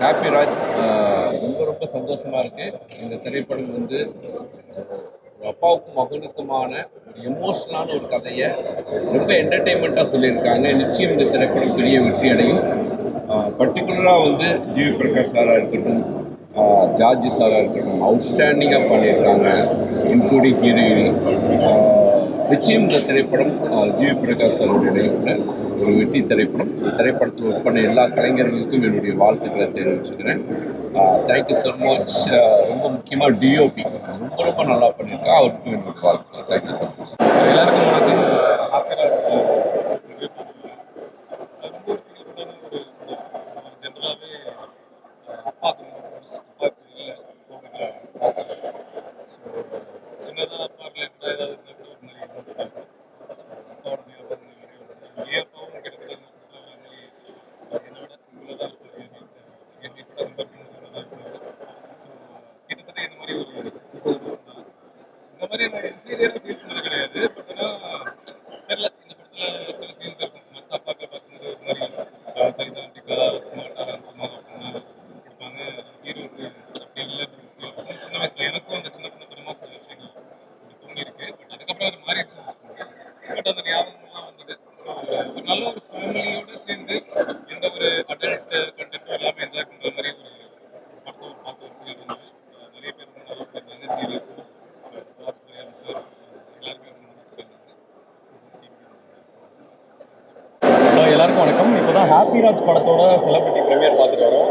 Happy Raj ரொம்ப ரொம்ப சந்தோஷமா இருக்கு. இந்த திரைப்படம் வந்து ஒரு அப்பாவுக்கும் மகனுக்குமான ஒரு எமோஷனலான ஒரு கதையை ரொம்ப என்டர்டெயின்மெண்ட்டாக சொல்லியிருக்காங்க. நிச்சயம் இந்த திரைப்படம் பெரிய வெற்றி அடையும். பர்டிகுலராக வந்து ஜிவி பிரகாஷ் சாராக இருக்கட்டும், ஜார்ஜி சாராக இருக்கட்டும், அவுட்ஸ்டாண்டிங்காக பண்ணியிருக்காங்க, இன்க்ளூடிங் ஹீரோயினி. நிச்சயம் இந்த திரைப்படம் ஜிவி பிரகாஷ் சாருடைய நடிப்பில் ஒரு வெற்றி திரைப்படம். இந்த திரைப்படத்தில் ஒர்க் பண்ண எல்லா கலைஞர்களுக்கும் என்னுடைய வாழ்த்துக்களை தெரிவிச்சுக்கிறேன். Thank you so much. ரொம்ப முக்கியமாக டிஓபி ரொம்ப ரொம்ப நல்லா பண்ணியிருக்கா, அவருக்கும் என்னுடைய வாழ்த்துக்கள். Thank you so much. எல்லாருக்கும் வணக்கம். ஹாப்பிராஜ் ரொம்ப ஒரு ஃபீல்டான ஒரு ஜென்ரலாகவே அப்பாவுக்கு இல்லை கோவிட்ல ஸோ சின்னதாக அப்பா ரிலேட்டடாக ஏதாவது இருந்தால் கூட ஒரு மாதிரி எமோஷனாக இருக்கும். அப்பாவோட நிலப்பரம் நிறைய அப்பாவும் கிட்டத்தட்ட இந்த படத்தில் ஒரு மாதிரி என்னோட இவ்வளோ தான் இருப்பார், என்னை கூட ரொம்ப இவ்வளோ தான் இருப்பார். ஸோ கிட்டத்தட்ட இந்த மாதிரி ஒரு இந்த மாதிரி நான் இன்ஃபீரியராக ஃபீல் பண்ணது கிடையாது. பட் ஆனால் தெரியல, இந்த படத்தில் சில சீன்ஸ் இருக்கும் மற்ற அப்பாக்களை பார்க்கும்போது ஒரு மாதிரி சரிதாண்டிக்காக ஸ்மார்ட்டாக ஹேண்ட்ஸமாக அப்படின்னு கொடுப்பாங்க. ஹீரோக்கு அப்படி இல்லை ஃபீல் பண்ணும். சின்ன வயசில் எனக்கும் அந்த சின்ன பின்னத்தனமாக சில விஷயங்கள் அப்படி தோணியிருக்கு. பட் அதுக்கப்புறம் அது மாறிடுச்சுன்னு வச்சுக்கோங்க. பட் அந்த ஞாபகங்கள்லாம் வந்தது. ஸோ ஒரு நல்ல ஒரு ஃபேமிலியோடு சேர்ந்து எந்த ஒரு அடல்ட் கண்டென்ட்டும் எல்லாமே என்ஜாய் பண்ணுற மாதிரி ஒரு படத்தை பார்த்து ஒரு ஃபீல் இருந்தது. நிறைய பேர் ரொம்ப நல்லா பண்ணியிருந்தாங்க. ஜீவி ஜார்ஜ் பிரயாம் சார் எல்லாருமே ரொம்ப நல்லா பண்ணியிருந்தாங்க. ஸோ எல்லாருக்கும் வணக்கம். இப்போ தான் ஹாப்பிராஜ் படத்தோட செலிபிரிட்டி ப்ரீமியர் பார்த்துட்டு வரோம்.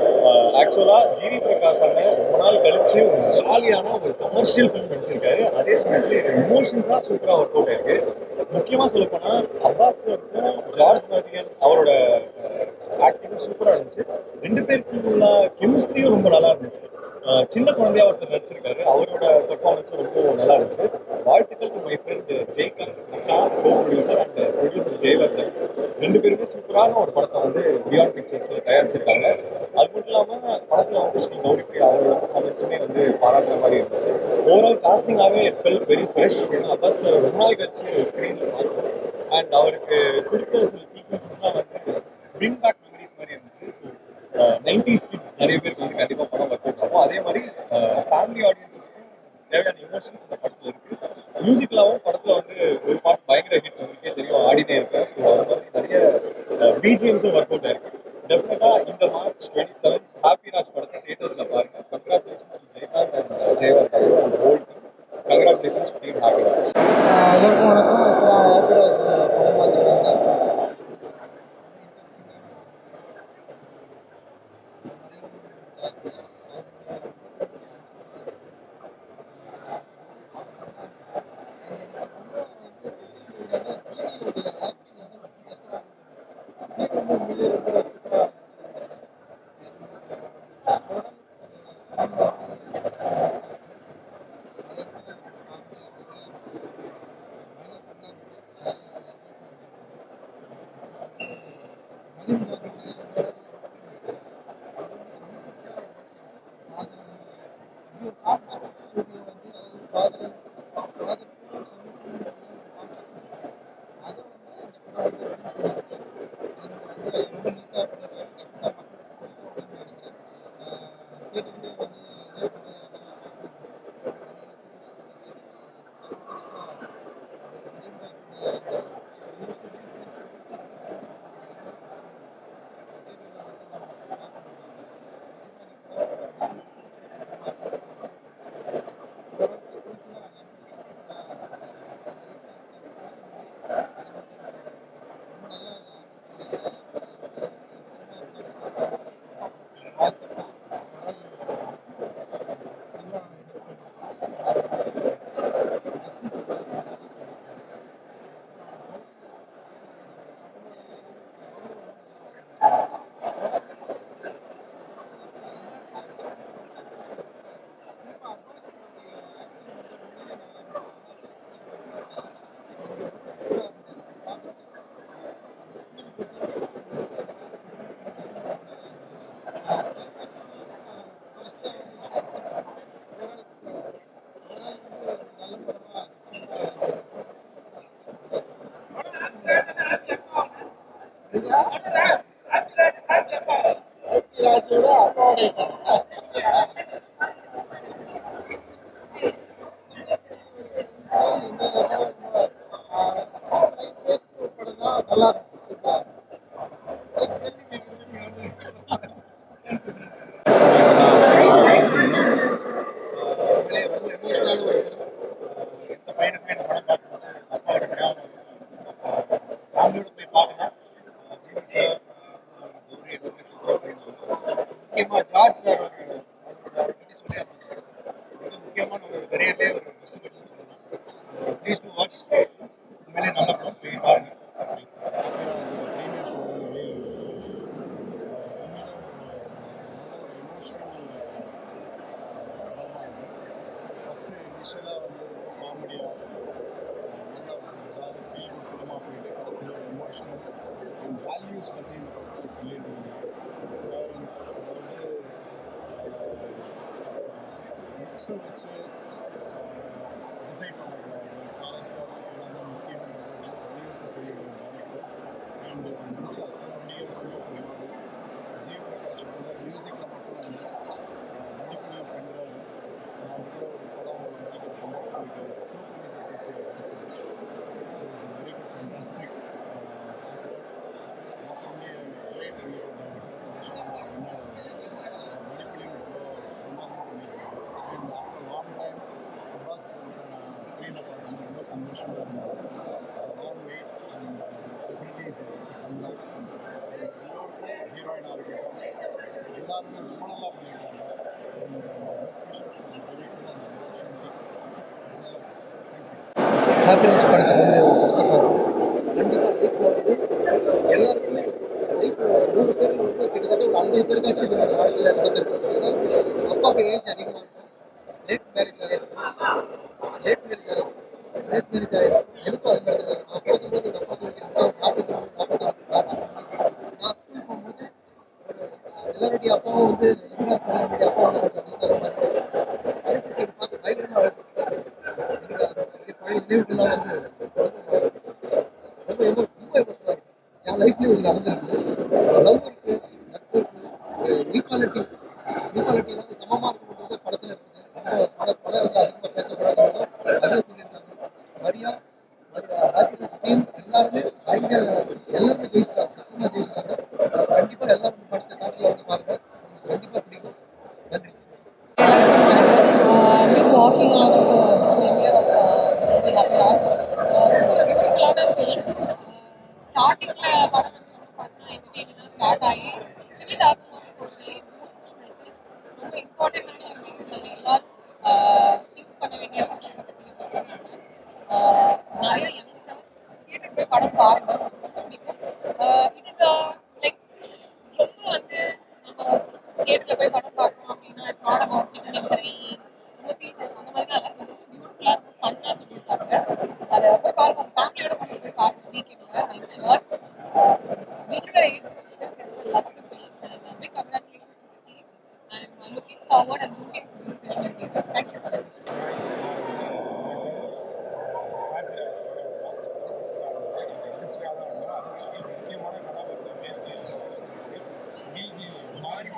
ஆக்சுவலாக ஜிவி பிரகாஷ் அண்ணன் ரொம்ப நாள் கழிச்சு ஒரு ஜாலியான ஒரு கமர்ஷியல் ஃபிலிம் நடிச்சிருக்காரு. அதே சமயத்தில் இது எமோஷன்ஸாக சூப்பராக ஒர்க் அவுட் ஆயிருக்கு. முக்கியமாக சொல்லப்போனால் அப்பாஸ் சாருக்கும் ஜார்ஜ் மார்டின் அவரோட ஆக்டிங்கும் சூப்பராக இருந்துச்சு. ரெண்டு பேருக்கும் உள்ள கெமிஸ்ட்ரியும் ரொம்ப நல்லா இருந்துச்சு. சின்ன குழந்தையா ஒருத்தர் நடிச்சிருக்காரு, அவரோட பெர்ஃபார்மன்ஸும் ரொம்ப நல்லா இருந்துச்சு. வாழ்த்துக்கள் டு மை ஃப்ரெண்ட் ஜெய்காந்த் மச்சான், கோ ப்ரொடியூசர் அண்ட் ப்ரொடியூசர் ஜெயவர்தன். ரெண்டு பேருமே சூப்பரான ஒரு படத்தை வந்து பியாண்ட் பிக்சர்ஸில் தயாரிச்சிருக்காங்க. அது மட்டும் இல்லாமல் படத்தில் வந்து ஸ்ரீ கௌரி அவரோட பெர்ஃபார்மன்ஸுமே வந்து பாராட்டுற மாதிரி இருந்துச்சு. ஓவரால் காஸ்டிங்காகவே இட் ஃபெல் வெரி ஃப்ரெஷ். ஏன்னா அப்பாஸ் சார் ரொம்ப நாள் கழிச்சு ஸ்க்ரீனில் பார்த்தோம். அண்ட் அவருக்கு கொடுத்த சில சீக்வன்சஸ்லாம் வந்து பிரிங் பேக் மெமரிஸ் மாதிரி இருந்துச்சு. ஸோ 90s கிட்ஸ் நிறைய பேருக்கு வந்து கண்டிப்பாக படம் ஒர்க் அவுட் ஆகும். அதே மாதிரி ஃபேமிலி ஆடியன்ஸஸ்க்கும் தேவையான எமோஷன்ஸ் இந்த படத்தில் இருக்குது. மியூசிக்கலாகவும் படத்தில் வந்து ஒரு பாட்டு பயங்கர ஹிட், உங்களுக்கே தெரியும், ஆடினே இருக்கேன். ஸோ அது மாதிரி நிறைய பிஜிஎம்ஸும் ஒர்க் அவுட் ஆயிருக்கு. டெஃபினட்டாக இந்த மார்ச் 27 ஹாப்பிராஜ் படத்தை தியேட்டர்ஸில் பாருங்கள். Congratulations to Jayakanth and Jayavardhan and whole team. Congratulations to team Happy Raj. எல்லாருக்கும் வணக்கம். இப்போ ஹாப்பிராஜ் படம் பார்த்துட்டு வந்தேன். ரொம்ப சூப்பராக காம்ப்ளெக்ஸ் ஸ்டோரியை வந்து அதாவது ஃபாதர் ஃபாதருக்கும் சன்னுக்கும் காம்ப்ளெக்ஸ் இருக்குது. அதை வந்து இந்த படம் வந்து ரொம்ப நீட்டாக பண்ணியிருக்காங்க. டெஃபினட்டாக மக்களுக்கு பிடிக்கும் அப்படின்னு நினைக்கிறேன். தியேட்டர்லேயே வந்து என்ஜாய் பண்ணி நல்லா பார்க்கணும். நிறைய சீன்ஸ் வந்து தியேட்டரில் எமோஷனல் சீக்வன்ஸ் தியேட்டரில் வந்து நம்ம பார்க்கணும். ராஜோட அப்பாவோட இந்த படம் ரொம்ப லைட் பேஸ்ட் ஒரு படம் தான், நல்லா இருக்கும், சூப்பரா இருக்கும். கேள்வி கேட்கறதுக்கு வந்து உண்மையிலே ரொம்ப எமோஷனலான ஒரு film. எந்த பையனுக்குமே இந்த படம் பார்க்கும்போது அப்பாவோட ஞாபகம் ஃபேமிலியோட போய் பார்க்கலாம். ஜிவி சார், கௌரி எல்லாருமே சூப்பராக பண்ணியிருந்தாங்க. முக்கியமாக ஜார்ஜ் சார் அவரை பற்றி சொல்லி ஆகணும். மிக முக்கியமான ஒரு கரியர்லேயே ஒரு பெஸ்ட் பட்டன் சொல்லலாம். Please to watch. உண்மையிலே நல்ல படம், போய் பாருங்க. ஹாப்பிராஜோட ப்ரீமியர் ஷோ வந்து வெளியில் வந்திருக்கு. உண்மையிலே நல்ல ஒரு எமோஷனல் படமாக இது. ஃபஸ்ட்டு இனிஷியலாக வந்து ரொம்ப காமெடியாக நல்ல ஒரு ஜாலி ஃபீல் ஃபிலிமாக போயிட்டு கடைசியில் ஒரு எமோஷனல் அண்ட் வேல்யூஸ் பற்றி இந்த படத்தில் சொல்லியிருக்காங்க. பேரண்ட்ஸ், அதாவது புக்ஸை வச்சு டிசைட் பண்ணக்கூடாது, கேரக்டர் எல்லாம் தான் முக்கியன்றதை ரொம்ப வலியுறுத்தி சொல்லியிருக்காங்க டேரக்டர். அண்ட் அது நடித்த அத்தனை நடிகர்களுமே புரியும். அது ஜிவி பிரகாஷ் பிரதர் மியூசிக்கில் மட்டும் இல்லை, நடிப்புலையும் பண்ணுறாரு. நான் கூட ஒரு படம் நடிக்கிற சந்தர்ப்பம் இருக்குது, சிவப்பு வச்சு நடிச்சது. So it's a very good fantastic actor, not only a great music director, national winner. நடிப்புலையும் ரொம்ப பிரமாதமாக பண்ணியிருக்காரு. And after long time Abbas பிரதரை நான் ஸ்க்ரீனில் பார்க்கும்போது ரொம்ப சந்தோஷமாக இருந்தது. It's a long wait and definitely it's a comeback. எல்லோருக்கும் ஹீரோயினாக இருக்கட்டும் எல்லாருமே ரொம்ப நல்லா பண்ணியிருக்காங்க. And best wishes for the director and production team. நல்லா இருக்கு. தேங்க்யூ. ஹாப்பிராஜ் படத்தை வந்து கண்டிப்பாக லைஃப்பில் வந்து எல்லாருக்குமே லைஃப்பில் 100 பேரில் வந்து கிட்டத்தட்ட ஒரு 50 பேருக்காச்சும் இது வாழ்க்கையில் நடந்திருக்கும். ஏன்னா அப்பாவுக்கு ஏஜ் அதிகமாக இருக்கும், லேட் மேரேஜ் ஆகிருக்கும், லேட் மேரேஜ் ஆகிருக்கும், லேட் மேரேஜ் ஆகிருக்கும். எனக்கும் அது மாதிரி தான். நான் பிறக்கும்போது எங்கள் அப்பாவுக்கு எனக்கு 44 வயசு. நான் ஸ்கூல் போகும்போது எல்லாருடைய அப்பாவும் வந்து என்னுடைய அப்பா கடைசி சைடு பார்த்து பயங்கரமாக அழுது. எனக்கு அது பழைய நினைவுகள்லாம் வந்து ரொம்ப ரொம்ப எமோஷனலாக இருக்கும். என் லைஃப்லேயும் இது நடந்திருக்குது. லவ் இருக்கு, நட்பு இருக்கு, ஒரு ஈக்குவாலிட்டி வந்து சமமாக இருக்குன்றது படத்தில் இருக்குது. ரொம்ப பல வந்து அதிகமாக பேசக்கூடாதுன்றதும் அதே சொல்லியிருக்காங்க. மரியா ஹாப்பிராஜ் டீம் எல்லாருமே பயங்கர, எல்லாருமே ஜெயிச்சிட்டாங்க, சத்தமாக ஜெயிச்சிட்டாங்க. கண்டிப்பாக எல்லாம் வந்து படத்தை தேட்டரில் வந்து பாருங்க, உங்களுக்கு கண்டிப்பாக பிடிக்கும். நன்றி. Just walking out of the premiere of movie Happy Raj. Beautiful film. ஸ்டார்டிங்ல படம் வந்து ரொம்ப ஃபன்னா என்டர்டெய்னிங்காக ஸ்டார்ட் ஆகி ஃபினிஷ் ஆகும்போது ஒரு வெரி பியூட்டிஃபுல் மெசேஜ், ரொம்ப இம்பார்ட்டண்டான ஒரு மெசேஜ் நம்ம எல்லாரும் திங்க் பண்ண வேண்டிய ஒரு விஷயத்தை பற்றி பேசியிருக்காங்க. நிறைய யங்ஸ்டர்ஸ் தியேட்டருக்கு போய் படம் பாருங்க, ரொம்ப பிடிக்கும். இட் இஸ் லைக் ரொம்ப வந்து நம்ம தியேட்டரில் போய் படம் பார்க்கணும் அப்படின்னா it's not about sitting in crying, ரொம்ப ஃபீல் அந்த மாதிரிலாம் இல்லை, ரொம்ப பியூட்டிஃபுல்லாக ரொம்ப ஃபன்னாக சொல்லியிருக்காங்க. அதை போய் பாருங்க, உங்கள் ஃபேமிலியோட கொண்டு போய் பாருங்க வீக்கெண்டில். I'm sure whichever age group it is, they will love the film. And big congratulations to the team. I'm looking forward and rooting for this film in theaters. Thank you so much. ஹாப்பிராஜ் படம் பார்த்துருக்கோம். அதிர்ச்சியாக தான் வந்தோம். அதிர்ச்சிக்கு முக்கியமான கதாபாத்திரம் இருக்கு. PJ மாறி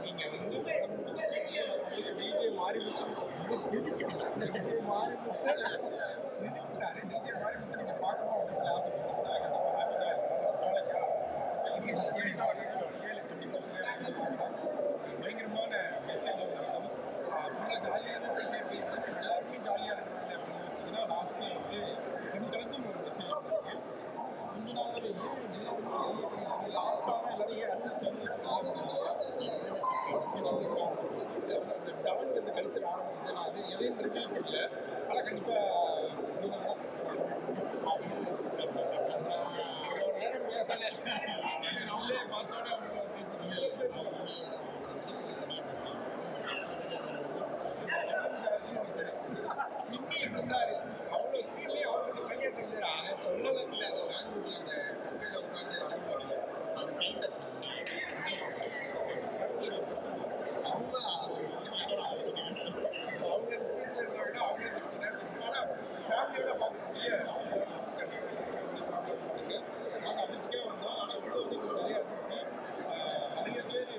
நீங்கள் வந்து படம் முடிச்சுட்டு பிஜே மாறிமுத்து டிஜே மாறிமுத்து சிரிக்கிறாரு. டிஜே மாறிமுத்து நீங்கள் பார்க்கணும் அப்படின்னு சொல்லி ஆசைப்படுறீங்கன்னா கண்டிப்பாக ஹாப்பிராஜ் படம் நாளைக்கா ஏழு கண்டிப்பாக பயங்கரமான மெசேஜ் இருக்கும். ஃபுல்லாக ஜாலியான எல்லாருமே ஜாலியாக இருக்கிறாங்க அப்படின்னு நினச்சிங்கன்னா லாஸ்ட்டில் வந்து கண்கலக்கும் ஒரு மெசேஜ் இருக்கு. கொஞ்ச நாள் எல்லாருமே லாஸ்ட்டாக எல்லாரும் ஏன் அந்த டான் வந்து கல்ச்சர் ஆரம்பிச்சது. நான் அது எதையும் ரிவீல் பண்ணல, ஆனால் கண்டிப்பாக பேசலை பார்த்தோட பின்னி இருந்தாரு. அவ்வளோ ஸ்பீட்லேயே அவரோட தனியாக தெரிஞ்சாரு. அதை சொல்லலை இல்லை, அதை பெங்களூரில் அந்த கம்பெனியில் உட்காந்து அனுபவம் அது கை அவங்க அவங்க டிஸ்பிளேஸில் இருக்கிறவங்க அவங்களுக்கு ஆனால் ஃபேமிலியோட பார்க்கக்கூடிய கண்டிப்பாக ஃபேமிலியோட பாருங்க. நாங்கள் அதிர்ச்சிக்காக வந்தோம், ஆனால் உள்ள வந்து நிறைய அதிர்ச்சி. நிறைய பேர்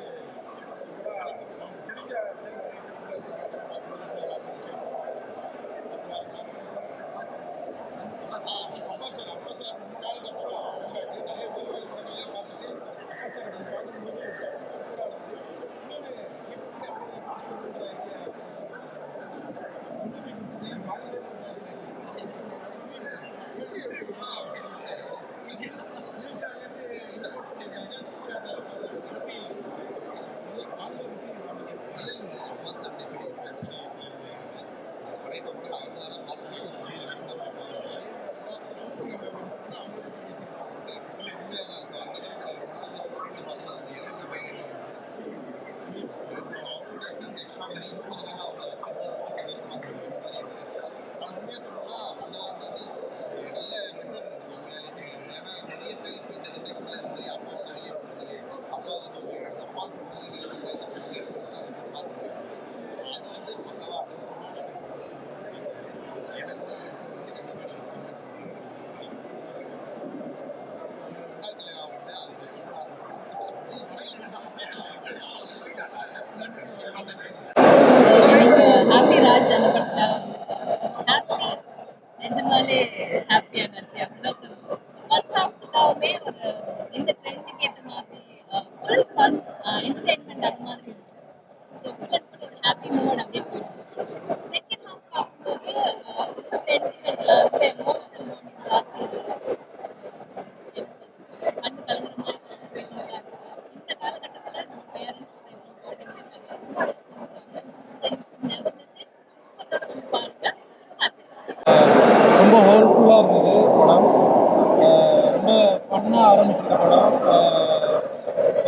ஃபன்னாக ஆரம்பிச்சிருக்க படம்.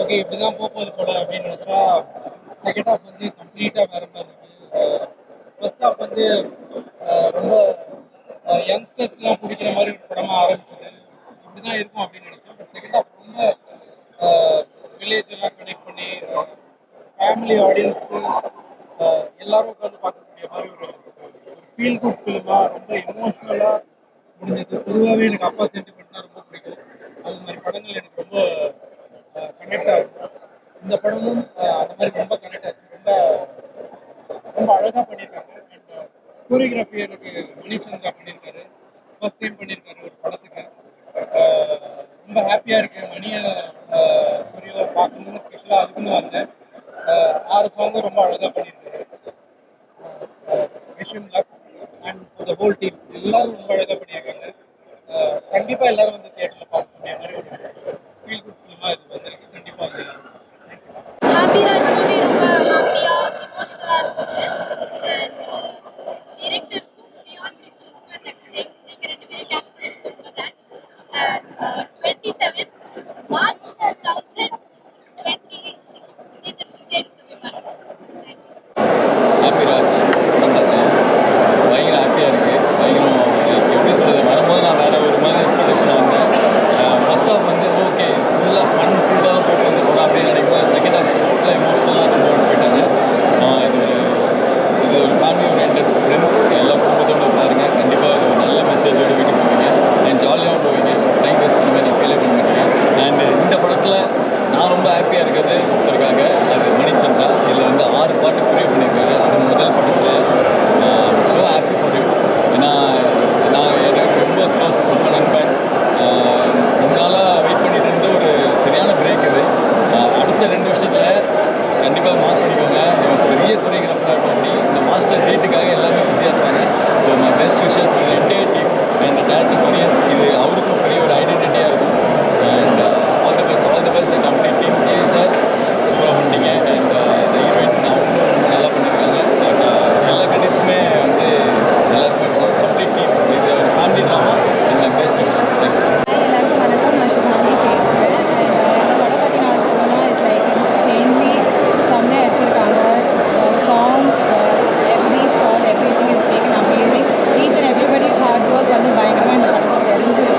ஓகே இப்படி தான் போகுது போல அப்படின்னு நினச்சா செகண்ட் ஹாஃப் வந்து கம்ப்ளீட்டாக வேற மாதிரி இருக்குது. ஃபர்ஸ்ட் ஹாஃப் வந்து ரொம்ப யங்ஸ்டர்ஸ்க்குலாம் பிடிக்கிற மாதிரி ஒரு படமாக ஆரம்பிச்சது. இப்படி தான் இருக்கும் அப்படின்னு நினச்சேன். பட் செகண்ட் ஹாஃப் ரொம்ப வில்லேஜ் எல்லாம் கனெக்ட் பண்ணி ஃபேமிலி ஆடியன்ஸ்க்கு எல்லாரும் உட்காந்து பார்க்கக்கூடிய மாதிரி ஒரு ஃபீல் குட் ஃபிலிமாக ரொம்ப எமோஷ்னலாக முடிஞ்சது. பொதுவாகவே எனக்கு அப்பா சென்டிமெண்ட்னா ரொம்ப பிடிக்கும். அது மாதிரி படங்கள் எனக்கு ரொம்ப கனெக்ட் ஆகும். இந்த படமும் அந்த மாதிரி ரொம்ப கனெக்ட் ஆச்சு. ரொம்ப ரொம்ப அழகாக பண்ணியிருக்காங்க. அண்ட் கோரியோகிராஃபி எனக்கு மணிச்சந்திரா பண்ணியிருக்காரு. ஃபர்ஸ்ட் டைம் பண்ணியிருக்காரு ஒரு படத்துக்கு. ரொம்ப ஹாப்பியாக இருக்கு. மணியை கொரியோ பார்க்கணும்னு ஸ்பெஷலாக அதுக்குன்னு வந்தேன். 6 சாங்கும் ரொம்ப அழகாக பண்ணியிருக்காரு. விஷயம் luck and the whole team எல்லாரும் ரொம்ப அழகாக பண்ணியிருக்காங்க. கண்டிப்பாக எல்லாரும் வந்து தியேட்டரில் பார்க்கக்கூடிய மாதிரி ஒரு ஃபீல் குட் ஃபிலிமாக இது வந்திருக்கு. கண்டிப்பாக வந்து ஹாப்பி ராஜ் மூவி ரொம்ப ஹாப்பியாக எமோஷனலாக இருந்தது. அண்ட் டிரெக்டருக்கும் பியாண்ட் பிக்சர்ஸ்க்கும் அந்த நீங்கள் 2 பேரும் கேஸ்ட் பண்ணதுக்கு ரொம்ப தேங்க்ஸ். அண்ட் 27 மார்ச் 2026 தேட்டர்ஸ் போய் பாருங்கள். தேங்க்யூ. ஹாப்பி ராஜ் படம் பார்த்தேன். பயங்கர ஹாப்பியாக இருக்குது. பயங்கரம் எப்படி சொல்கிறது, வரும்போது நான் வேறு ஒரு மாதிரி எக்ஸ்பெக்டேஷன் வந்தேன். ஃபர்ஸ்ட் ஹாஃப் வந்து ஓகே ஃபுல்லாக ஃபன் ஃபுல்லாக தான் போட்டு வந்து போகிறோம் அப்படின்னு நினைக்கிறேன். செகண்ட் ஹாஃப் டோட்டலாக எமோஷனலாக ரொம்ப போயிட்டாங்க. இது ஒரு ஃபேமிலி ஓரியன்டட் ஃபிலிம். எல்லா குடும்பத்தோடு பாருங்கள். கண்டிப்பாக இது ஒரு நல்ல மெசேஜோடு வீட்டுக்கு போவீங்க. அண்ட் ஜாலியாகவும் போவீங்க. டைம் வேஸ்ட் பண்ண மாதிரி ஃபீலே பண்ண மாட்டீங்க. அண்ட் இந்த படத்தில் நான் ரொம்ப ஹாப்பியாக இருக்கிறது ஒருத்தருக்காக, அது மணிச்சந்திரா. இதில் வந்து 6 பாட்டு க்ரியேட் பண்ணியிருக்காரு. அது முதல் படத்தில் ஸோ ஹாப்பி ஃபார் யூ. ஏன்னா எனக்கு ரொம்ப க்ளோஸ், ரொம்ப நண்பன். ரொம்ப நாளாக வெயிட் பண்ணிட்டு இருந்த ஒரு சரியான பிரேக் இது. அடுத்த 2 வருஷத்தில் கண்டிப்பாக மார்க் பண்ணிக்கோங்க. பெரிய கொரியோகிராஃபராக இருக்கும். அப்படி இந்த மாஸ்டர் டேட்டுக்காக எல்லாமே பிஸியாக இருப்பாங்க. So my best wishes to entire team and director Korean. இது அவருக்கும் பெரிய ஒரு ஐடென்டிட்டியாக இருக்கும். And all the best the complete team. Jai sir சூப்பராக பண்ணிட்டீங்க. அண்ட் இந்த ஹீரோயின் அவங்களும் ரொம்ப நல்லா பண்ணியிருக்காங்க. அண்ட் எல்லா கிரெடிட்ஸுமே வந்து எல்லாருமே கம்ப்ளீட் டீம். இது ஒரு family drama and my best wishes. Thank you. எல்லாருக்கும் வணக்கம். நான் சுபானி பேசுகிறேன். இந்த படம் பற்றி நான் சொல்லணும்னா இட்ஸ் லைக் சேம்லி செம்மையாக எடுத்திருக்காங்க. Songs every shot everything is taken amazing. Each and everybody's hard work வந்து பயங்கரமாக இந்த படத்தில் தெரிஞ்சிருக்கு.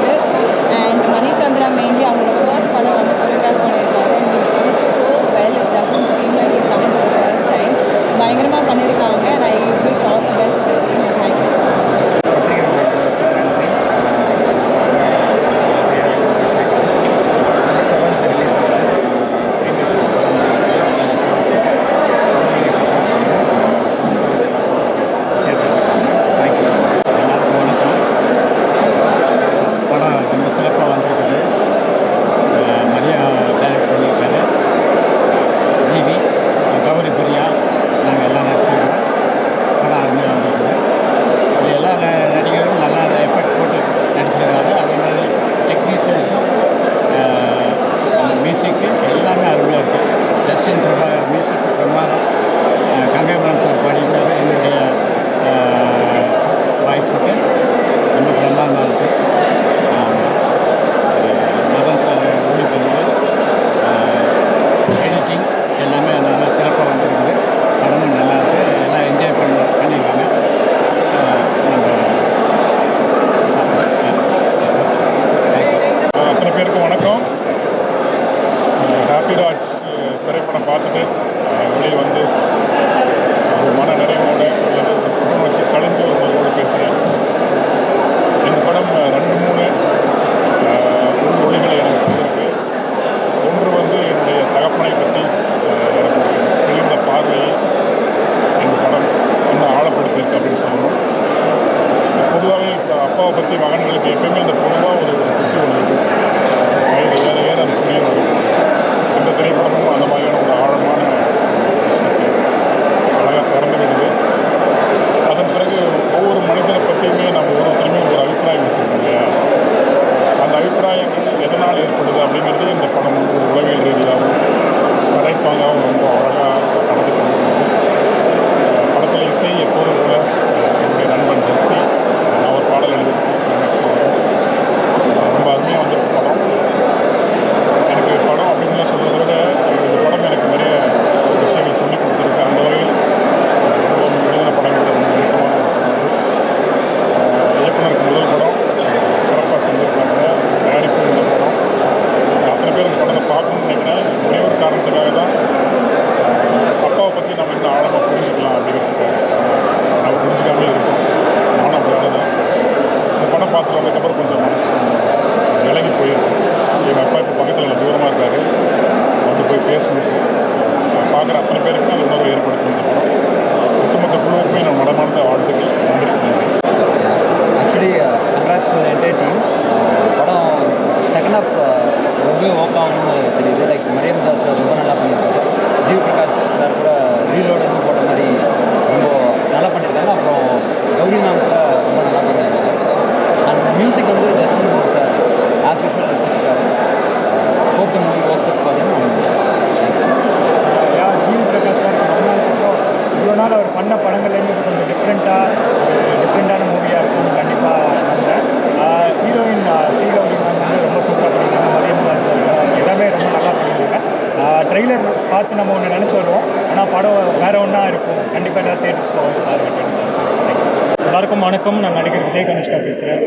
பார்த்து நம்ம ஒன்று நினச்சி வருவோம். ஆனால் படம் வேறு ஒன்றா இருக்கும். கண்டிப்பாக எல்லாரும் தேட்டர்ஸில் வந்து பாருங்கள். 27. எல்லாருக்கும் வணக்கம். நான் நடிகர் விஜய் கனிஷ்கா பேசுகிறேன்.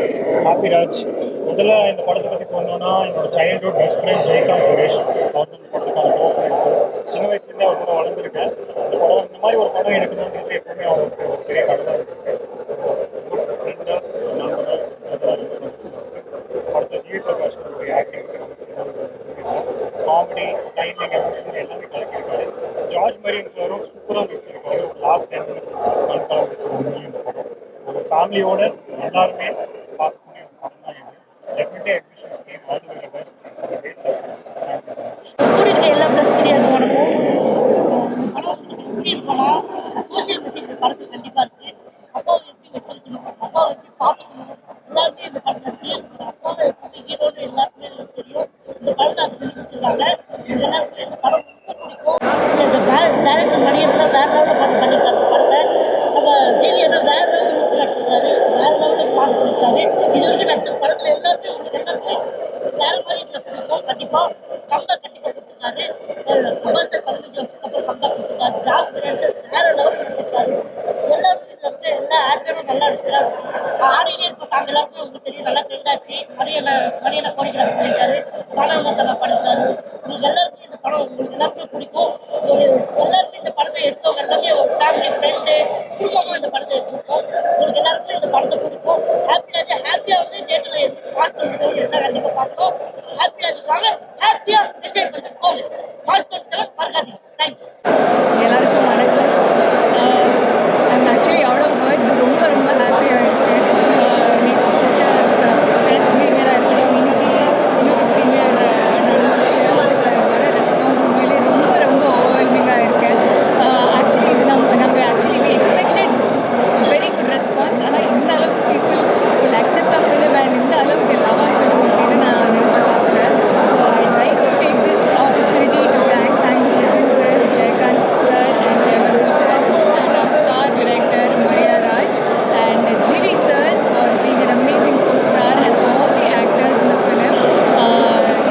ஹாப்பி ராஜ். முதல்ல இந்த படத்தை பற்றி சொல்லணும்னா, என்னோட childhood best friend Jayakanth Suresh அவர் இந்த படத்துக்கான கோ ப்ரொடியூசர். சின்ன வயசுலேருந்தே அவர் கூட வளர்ந்துருக்கேன். இந்த படம் இந்த மாதிரி ஒரு படம் எடுக்கணுன்றது எப்பவுமே அவருக்கு ஒரு பெரிய கடமை இருக்குது. ஸோ ஃப்ரெண்டாக நண்பராக அதெல்லாம் ரொம்ப சந்தோஷமாக இருக்குது. படத்தை ஜிவி பிரகாஷ் அவருடைய ஆக்டிங் காமெடி, டைமிங், எமோஷன் எல்லாமே கலக்கியிருக்காரு. ஜார்ஜ் மரியன் சாரும் சூப்பராக நடிச்சிருக்காரு. ஒரு லாஸ்ட் 10 minutes கலக்கலாம் வச்சிருக்காங்க இந்த படம். ஒரு ஃபேமிலியோட எல்லாருமே பார்க்கக்கூடிய ஒரு படம் தான் இது. Definitely I wish this team all the very best for the great success. Thank you so much. கூடியிருக்க எல்லா ப்ளஸ் மீடியாவுக்கு வணக்கம். இந்த படம் எப்படி இருக்குன்னா, சோஷியல் மெசேஜ் இந்த படத்துக்கு கண்டிப்பாக இருக்குது. அப்பாவை எப்படி வச்சிருக்கணும், அப்பாவை எப்படி பார்த்துக்கணும், எல்லாருமே இந்த படத்தில் கிளியர் பண்ணுறாங்க. அப்பாவை எப்படி ஹீரோன்னு எல்லாருக்குமே எனக்கு தெரியும். இந்த படத்தை அது பண்ணி வச்சிருக்காங்க. எல்லாருக்குமே இந்த படம் ரொம்ப பிடிக்கும். இந்த டேரக்டர் மணியன்னா வேற லெவலில் பண்ணியிருக்காரு இந்த படத்தை. நம்ம ஜிவியனா வேற லெவலில் நடிச்சிருக்காரு, வேற லெவலில் பாஸ் பண்ணியிருக்காரு. இது வரைக்கும் நடிச்ச படத்தில் எல்லாருமே உங்களுக்கு எல்லாருமே வேற மாதிரி இதில் பிடிக்கும். கண்டிப்பாக கம்பேக் கண்டிப்பாக கொடுத்துருக்காரு. அப்பாஸ் சார் 15 வருஷத்துக்கு அப்புறம் கம்பேக் கொடுத்துருக்காரு. ஜாஸ் சார் வேற லெவலில் நடிச்சிருக்காரு. எல்லாருமே இதில் இருக்க எல்லா ஆக்டரும் நல்லா நடிச்சிருக்காரு. ஆடினே இருக்க சாங் எல்லாருமே உங்களுக்கு தெரியும், நல்லா ட்ரெண்ட் ஆச்சு. மணியனை கோரியோகிராஃபி பண்ணிட்டாரு. படம் நல்லா பண்ணிருக்காரு. உங்களுக்கு எல்லாருக்குமே இந்த படம் உங்களுக்கு எல்லாருக்குமே பிடிக்கும். எல்லாருமே இந்த படத்தை எடுத்தவங்க எல்லாமே ஒரு ஃபேமிலி ஃப்ரெண்டு குடும்பமாக இந்த படத்தை எடுத்துருக்கோம். உங்களுக்கு எல்லாருக்குமே இந்த படத்தை பிடிக்கும். ஹாப்பியாக வந்து தேட்டரில் மார்ச் 27 எல்லாம் கண்டிப்பாக பார்க்கணும். ஹாப்பி ராஜுக்கு வாங்க, ஹாப்பியாக என்ஜாய் பண்ணிட்டு போங்க. மார்ச் 27 மறக்காதீங்க. தேங்க்யூ. எல்லாருக்கும் வணக்கம். I'm actually out of words. ரொம்ப ரொம்ப ஹாப்பியாக இருக்கேன். நேற்று ப்ரெஸ் ப்ரீமியராக இருக்கட்டும், இன்னைக்கு இன்னொரு ப்ரீமியர் நடந்துச்சு. அதுக்கு வர ரெஸ்பான்ஸ் உண்மையிலே ரொம்ப ரொம்ப ஓவர்வெல்மிங்காக இருக்கேன். ஆக்சுவலி இது நாங்கள் actually we expected very good response. ஆனால் இந்த அளவுக்கு people will accept of film and இந்த அளவுக்கு லவ் ஆகிடும் அப்படின்னு நான் நினச்சி பார்க்குறேன். So I like to take this opportunity to thank the producers Jayakanth sir and Jayavardhan sir and our star director Maria Raj and Jiri sir for being an amazing co-star and all the actors in the film.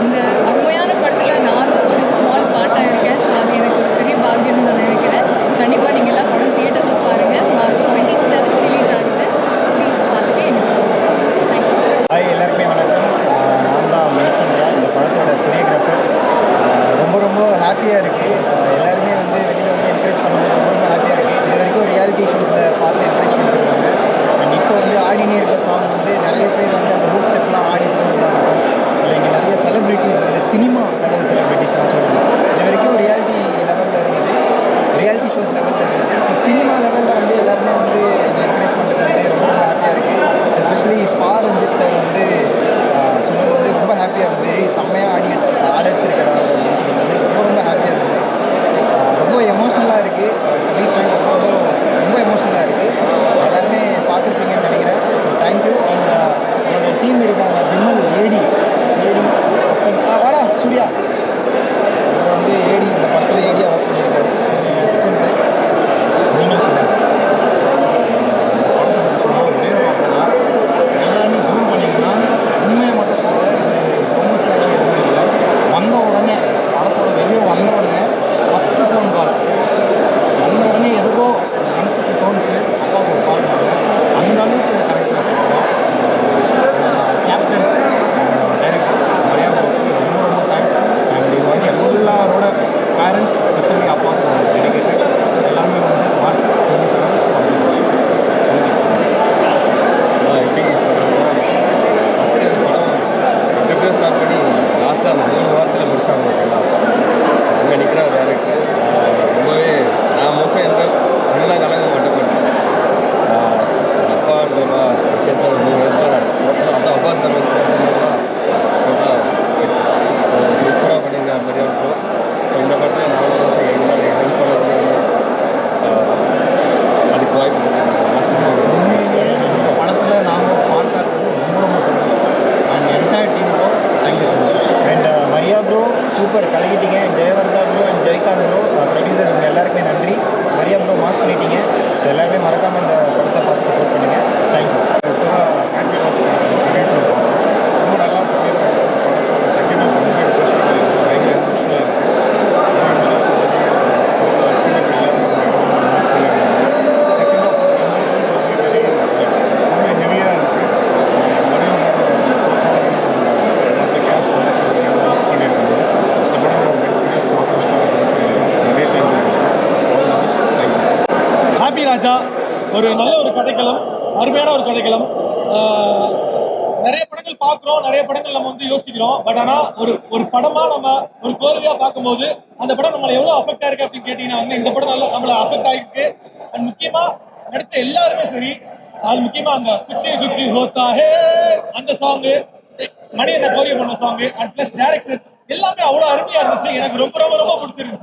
இந்த அருமையான படத்தில் நானும் ஒரு small பார்ட்டாக இருக்கேன். So அது எனக்கு ஒரு பெரிய பாக்கியம்னு நான் நினைக்கிறேன். கண்டிப்பாக நீங்கள் எல்லாம் படம் தியேட்டர்ஸில் பாருங்கள். மார்ச் 27 ரிலீஸ் ஆகுது. ப்ளீஸ் பார்த்துட்டு எனக்கு சொல்லுங்கள். தேங்க்யூ. ஹாய், எல்லாருக்குமே வணக்கம். நான் தான் மணிச்சந்திரா, இந்த படத்தோட கொரியோகிராஃபர். ரொம்ப ரொம்ப ஹாப்பியாக இருக்குது. எல்லாருமே வந்து வெளியில் வந்து என்கரேஜ் பண்ணுறது ரொம்ப ரொம்ப ஹாப்பியாக இருக்குது. இது வரைக்கும் ரியாலிட்டி ஷோஸில் பார்த்து என்கரேஜ் பண்ணிருக்காங்க. அண்ட் இப்போ வந்து ஆடினே இருக்க சாங் வந்து நிறைய பேர் வந்து அந்த ரூட் ஸ்டெப்லாம் ஆடி போகிறதாகட்டும், இல்லை இங்கே நிறைய செலிப்ரிட்டிஸ் வந்து சினிமா லெவல் செலிப்ரிட்டிஸ்லாம் சொல்லுது. இது வரைக்கும் ரியாலிட்டி லெவலில் இருந்தது, ரியாலிட்டி ஷோஸ் லெவலில் இருந்தது. இப்போ சினிமா லெவலில் வந்து எல்லாருமே வந்து என்கரேஜ் பண்ணுறது வந்து ரொம்ப ரொம்ப ஹாப்பியாக இருக்குது. எஸ்பெஷலி ரஞ்சித் சார் வந்து சொன்னது வந்து ரொம்ப ஹாப்பியாக இருந்தது. செம்மையாக ஆட வச்சிருக்கடா அப்படின்னு சொல்லும்போது ரொம்ப ரொம்ப ஹாப்பியாக இருந்தது. ரொம்ப எமோஷ்னலாக இருக்குது. ரொம்ப எமோஷ்னலாக இருக்குது. எல்லாருமே பார்த்துருப்பீங்கன்னு நினைக்கிறேன். தேங்க்யூ. அண்ட் என்னோடய டீம் இருக்காங்க, விமல், ஏடி வாடா சூர்யா, அவர் வந்து ஏடி இந்த படத்தில் ஏடியாக ஒர்க் பண்ணியிருக்காரு. எல்லாருமே ஜூம் பண்ணிங்கன்னா உண்மையை மட்டும் சொல்கிறேன், இது ப்ரொமோஷனாக எதுவுமே இல்லை. வந்த உடனே படத்தோட வெளியே வந்த உடனே ஃபஸ்ட்டு ஃபோன் கால் வந்த உடனே எதுக்கோ மனசுக்கு தோணுச்சு, அப்பாவுக்கு ஒரு கால் பண்ணேன். அந்த அளவுக்கு கரெக்டாக வச்சுருக்கோம். கேப்டன் டைரக்டர் நிறையா போக்கு ரொம்ப ரொம்ப தேங்க்ஸ். அண்ட் இது வந்து எல்லாரோட பேரண்ட்ஸ் ஸ்பெஷலி அப்பாவுக்கு டெடிகேட்டட். எல்லாருமே வந்து மார்ச் 27 எப்படி சொல்கிறதுனா, ஃபஸ்ட்டு அந்த படம் எப்படியோ ஸ்டார்ட் பண்ணி லாஸ்ட்டில் அந்த 3 வாரத்தில் முடித்தாங்க பார்த்தீங்களா. ஸோ அங்கே நிற்கிற டேரக்டர் ரொம்பவே நான் மோஸ்ட்டாக எந்த கண்ணெலாம் கலங்க மாட்டேன். பட் அப்பான்ற விஷயத்தில் 3 இடத்துல டோட்டலாக அதான் அப்பா சார் வந்து பேசுகிறதுலாம் டோட்டலாக ஆயிடுச்சு. ஸோ சூப்பராக பண்ணியிருந்தார் மாதிரியா இருக்கும். ஸோ இந்த படத்தில் நான் நினச்சேன் எங்களால் ஹெல்ப் பண்ணுறது அதுக்கு வாய்ப்பு உண்மையிலேயே இந்த படத்தில் நாங்கள் பார்க்கறது ரொம்ப ரொம்ப சந்தோஷம். அண்ட் என்டையர் டீமுக்கும் தேங்க்யூ. ஒரு நல்ல ஒரு கதைக்களம், அருமையான ஒரு கதைக்களம். நிறைய படங்கள் பார்க்குறோம், நிறைய படங்கள் நம்ம வந்து யோசிக்கிறோம். பட் ஆனால் ஒரு படமாக நம்ம ஒரு கோர்வையாக பார்க்கும்போது அந்த படம் நம்மளை எவ்வளோ அஃபெக்ட் ஆயிருக்கு அப்படின்னு கேட்டிங்கன்னா வந்து இந்த படம் நல்லா நம்மளை அஃபெக்ட் ஆகிருக்கு. அண்ட் முக்கியமாக நடித்த எல்லாருமே சரி, அது முக்கியமாக அந்த குச்சி குச்சி ஹோத்தா ஹே அந்த சாங்கு, மணி என்ன கோரிய பண்ண சாங்கு, அண்ட் ப்ளஸ் டைரக்ஷன் எல்லாமே அவ்வளோ அருமையாக இருந்துச்சு. எனக்கு ரொம்ப ரொம்ப ரொம்ப பிடிச்சிருந்துச்சு.